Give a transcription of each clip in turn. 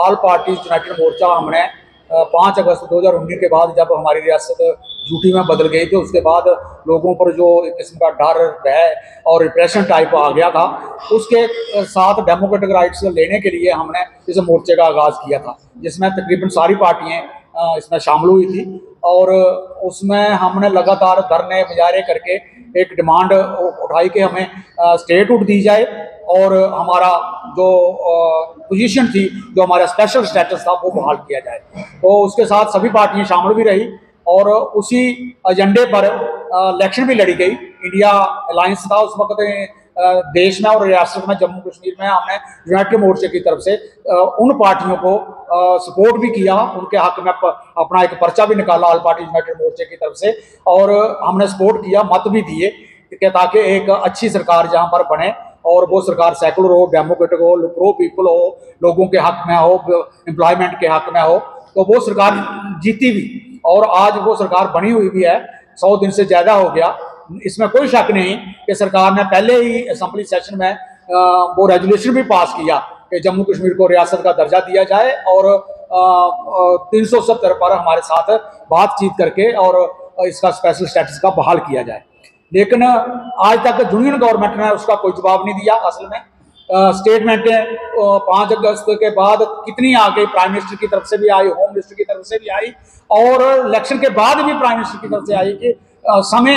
All party United मोर्चा हमने 5 अगस्त 2019 के बाद जब हमारी रियासत यूटी में बदल गई तो उसके बाद लोगों पर जो एक किस्म का डर, भय और रिप्रेशन टाइप आ गया था, उसके साथ डेमोक्रेटिक राइट्स लेने के लिए हमने इस मोर्चे का आगाज़ किया था, जिसमें तकरीबन सारी पार्टियां इसमें शामिल हुई थी। और उसमें हमने लगातार धरने मुजाहरे करके एक डिमांड उठाई कि हमें स्टेटहुड दी जाए और हमारा जो पोजीशन थी, जो हमारा स्पेशल स्टेटस था, वो बहाल किया जाए। तो उसके साथ सभी पार्टियां शामिल भी रही और उसी एजेंडे पर इलेक्शन भी लड़ी गई। इंडिया अलायंस था उस वक्त देश में और रियासत में, जम्मू कश्मीर में हमने यूनाइटेड मोर्चे की तरफ से उन पार्टियों को सपोर्ट भी किया, उनके हक में अपना एक पर्चा भी निकाला ऑल पार्टी यूनाइटेड मोर्चे की तरफ से, और हमने सपोर्ट किया, मत भी दिए कि ताकि एक अच्छी सरकार जहां पर बने और वो सरकार सेकुलर हो, डेमोक्रेटिक हो, प्रो पीपल हो, लोगों के हक में हो, एम्प्लॉयमेंट के हक में हो। तो वो सरकार जीती भी और आज वो सरकार बनी हुई भी है। 100 दिन से ज़्यादा हो गया, इसमें कोई शक नहीं कि सरकार ने पहले ही असेंबली सेशन में वो रेजोल्यूशन भी पास किया कि जम्मू कश्मीर को रियासत का दर्जा दिया जाए और 370 पर हमारे साथ बातचीत करके और इसका स्पेशल स्टेटस का बहाल किया जाए। लेकिन आज तक यूनियन गवर्नमेंट ने उसका कोई जवाब नहीं दिया। असल में स्टेटमेंटें 5 अगस्त के बाद कितनी आ गई, प्राइम मिनिस्टर की तरफ से भी आई, होम मिनिस्टर की तरफ से भी आई और इलेक्शन के बाद भी प्राइम मिनिस्टर की तरफ से आई कि समय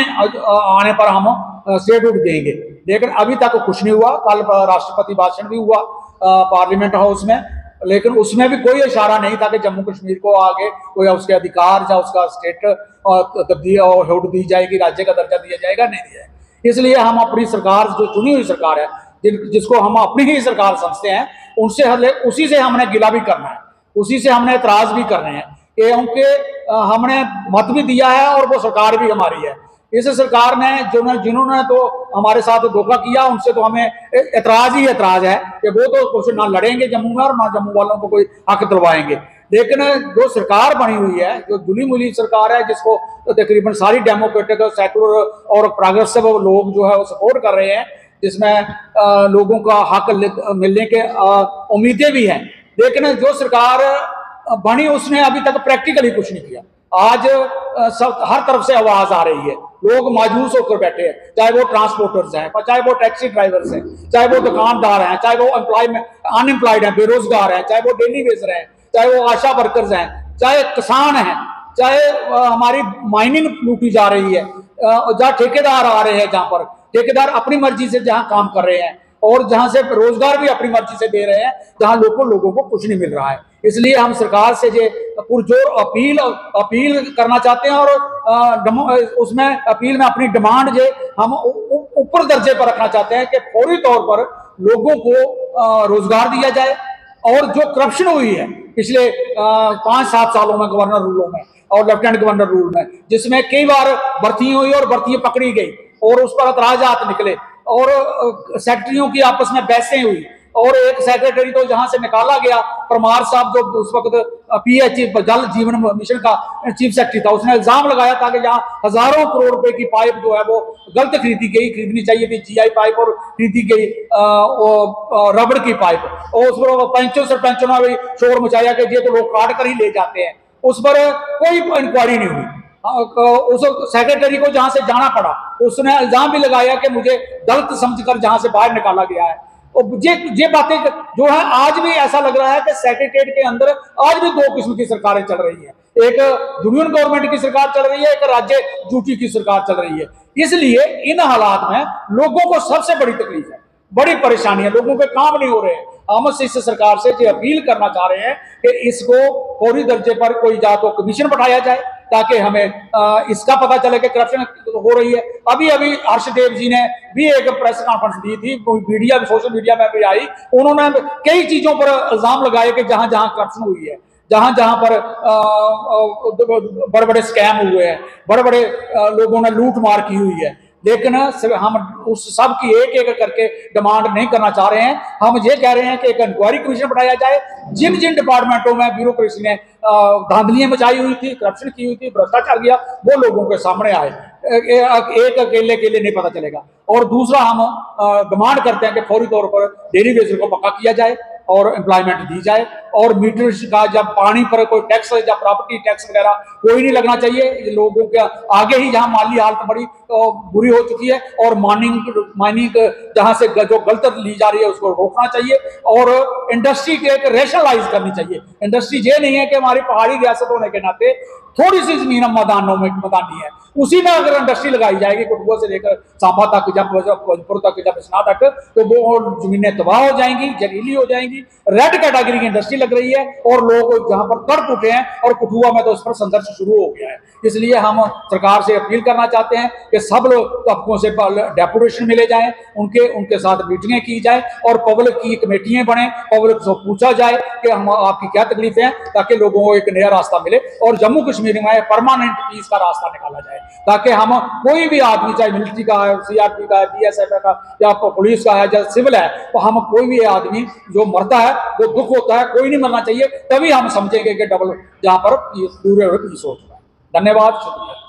आने पर हम स्टेटहुड देंगे, लेकिन अभी तक कुछ नहीं हुआ। कल राष्ट्रपति भाषण भी हुआ पार्लियामेंट हाउस में, लेकिन उसमें भी कोई इशारा नहीं था कि जम्मू कश्मीर को आगे कोई उसके अधिकार या उसका स्टेट तब्दील और हुड दी जाएगी, राज्य का दर्जा दिया जाएगा, नहीं दिया है। इसलिए हम अपनी सरकार, जो चुनी हुई सरकार है, जिसको हम अपनी ही सरकार समझते हैं, उनसे उसी से हमने गिला भी करना है, उसी से हमने एतराज भी करने हैं कि उनके हमने मत भी दिया है और वो सरकार भी हमारी है। इस सरकार ने जिन्होंने तो हमारे साथ धोखा किया, उनसे तो हमें एतराज ही एतराज है कि वो तो कुछ ना लड़ेंगे जम्मू में और ना जम्मू वालों को कोई हक दिलवाएंगे। लेकिन जो सरकार बनी हुई है, जो जुली मुली सरकार है, जिसको तकरीबन सारी डेमोक्रेटिक, सेकुलर और प्रोग्रेसिव लोग जो है वो सपोर्ट कर रहे हैं, जिसमें लोगों का हक मिलने के उम्मीदें भी हैं, लेकिन जो सरकार बनी उसने अभी तक प्रैक्टिकली कुछ नहीं किया। आज सब हर तरफ से आवाज आ रही है, लोग मायूस होकर बैठे हैं, चाहे वो ट्रांसपोर्टर्स हैं, चाहे वो टैक्सी ड्राइवर्स हैं, चाहे वो दुकानदार हैं, चाहे वो अनएम्प्लॉयड हैं, बेरोजगार हैं, चाहे वो डेली वेजर हैं, चाहे वो आशा वर्कर्स हैं, चाहे किसान हैं, चाहे हमारी माइनिंग लूटी जा रही है, जहाँ ठेकेदार आ रहे हैं, जहाँ पर ठेकेदार अपनी मर्जी से जहाँ काम कर रहे हैं और जहाँ से रोजगार भी अपनी मर्जी से दे रहे हैं, जहाँ लोगों को कुछ नहीं मिल रहा है। इसलिए हम सरकार से जो पुरजोर अपील करना चाहते हैं और उसमें अपील में अपनी डिमांड जो हम ऊपर दर्जे पर रखना चाहते हैं कि फौरी तौर पर लोगों को रोजगार दिया जाए। और जो करप्शन हुई है पिछले 5-7 सालों में गवर्नर रूलों में और लेफ्टिनेंट गवर्नर रूल में, जिसमें कई बार भर्तियां हुई और भर्तियां पकड़ी गई और उस पर एतराजात निकले और सेक्रेटरियों की आपस में बहसें हुई और एक सेक्रेटरी तो जहां से निकाला गया, परमार साहब जो उस वक्त पीएच जल जीवन मिशन का चीफ सेक्रेटरी था, उसने इल्जाम लगाया था कि जहाँ हजारों करोड़ रुपए की पाइप जो है वो गलत खरीदनी चाहिए थी, जीआई पाइप, और खरीदी गई रबड़ की पाइप, और उस पर पंचों सरपंचों ने भी शोर मचाया कि ये तो लोग काट कर ही ले जाते हैं। उस पर कोई इंक्वायरी नहीं हुई। उस सेक्रेटरी को जहां से जाना पड़ा, उसने इल्जाम भी लगाया कि मुझे गलत समझकर जहां से बाहर निकाला गया है। और ये बातें जो है, आज भी ऐसा लग रहा है कि सेक्रेटरीट के अंदर आज भी 2 किस्म की सरकारें चल रही है, एक यूनियन गवर्नमेंट की सरकार चल रही है, एक राज्य यूटी की सरकार चल रही है। इसलिए इन हालात में लोगों को सबसे बड़ी तकलीफ है, बड़ी परेशानी है, लोगों के काम नहीं हो रहे हैं। हम इस सरकार से ये अपील करना चाह रहे हैं कि इसको फौरी दर्जे पर कोई या तो कमीशन बैठाया जाए ताकि हमें इसका पता चले कि करप्शन हो रही है। अभी हर्षदेव जी ने भी एक प्रेस कॉन्फ्रेंस दी थी, मीडिया, सोशल मीडिया में भी आई, उन्होंने कई चीजों पर इल्जाम लगाए कि जहां जहां करप्शन हुई है, जहां जहां पर बड़े बड़े स्कैम हुए हैं, बड़े बड़े लोगों ने लूट मार की हुई है। लेकिन हम उस सब की एक एक करके डिमांड नहीं करना चाह रहे हैं। हम ये कह रहे हैं कि एक इंक्वायरी कमीशन बनाया जाए, जिन जिन डिपार्टमेंटों में ब्यूरोक्रेसी ने धांधलियां मचाई हुई थी, करप्शन की हुई थी, भ्रष्टाचार किया, वो लोगों के सामने आए। एक अकेले के लिए नहीं पता चलेगा। और दूसरा, हम डिमांड करते हैं कि फौरी तौर पर डेली वेजर को पक्का किया जाए और एम्प्लॉयमेंट दी जाए। और मीटर का जब पानी पर कोई टैक्स या प्रॉपर्टी टैक्स वगैरह कोई नहीं लगना चाहिए। ये लोगों के आगे ही जहां माली हालत बड़ी बुरी हो चुकी है, और माइनिंग जहां से जो गलत ली जा रही है उसको रोकना चाहिए, और इंडस्ट्री के एक रेशनलाइज करनी चाहिए। इंडस्ट्री ये नहीं है कि हमारी पहाड़ी रियासत होने के नाते थोड़ी सी जमीन मैदानों में मैदानी है, उसी में अगर इंडस्ट्री लगाई जाएगी कठुआ से लेकर सांबा तक, जब भोजपुर तक, जब बिस्ना तक, तो वो जमीनें तबाह हो जाएंगी, जहरीली हो जाएंगी। रेड कैटेगरी की इंडस्ट्री लग रही है और लोग जहां पर तड़प उठे हैं, और कठुआ में तो इस पर संघर्ष शुरू हो गया है। इसलिए हम सरकार से अपील करना चाहते हैं कि सब लोग तबकों से डेपुटेशन मिले जाएं, उनके साथ मीटिंगें की जाए, और पब्लिक की कमेटियां बने, पब्लिक से पूछा जाए कि हम आपकी क्या तकलीफें हैं, ताकि लोगों को एक नया रास्ता मिले और जम्मू कश्मीर में परमानेंट पीस का रास्ता निकाला जाए, ताकि हम कोई भी आदमी, चाहे मिलिट्री का है, सीआरपी का है, बीएसएफ का या पुलिस का है या सिविल है, तो हम कोई भी आदमी जो मरता है वो दुख होता है, कोई नहीं मरना चाहिए। तभी हम समझेंगे कि डबल जहां पर पूरे पीस हो चुका है। धन्यवाद, शुक्रिया।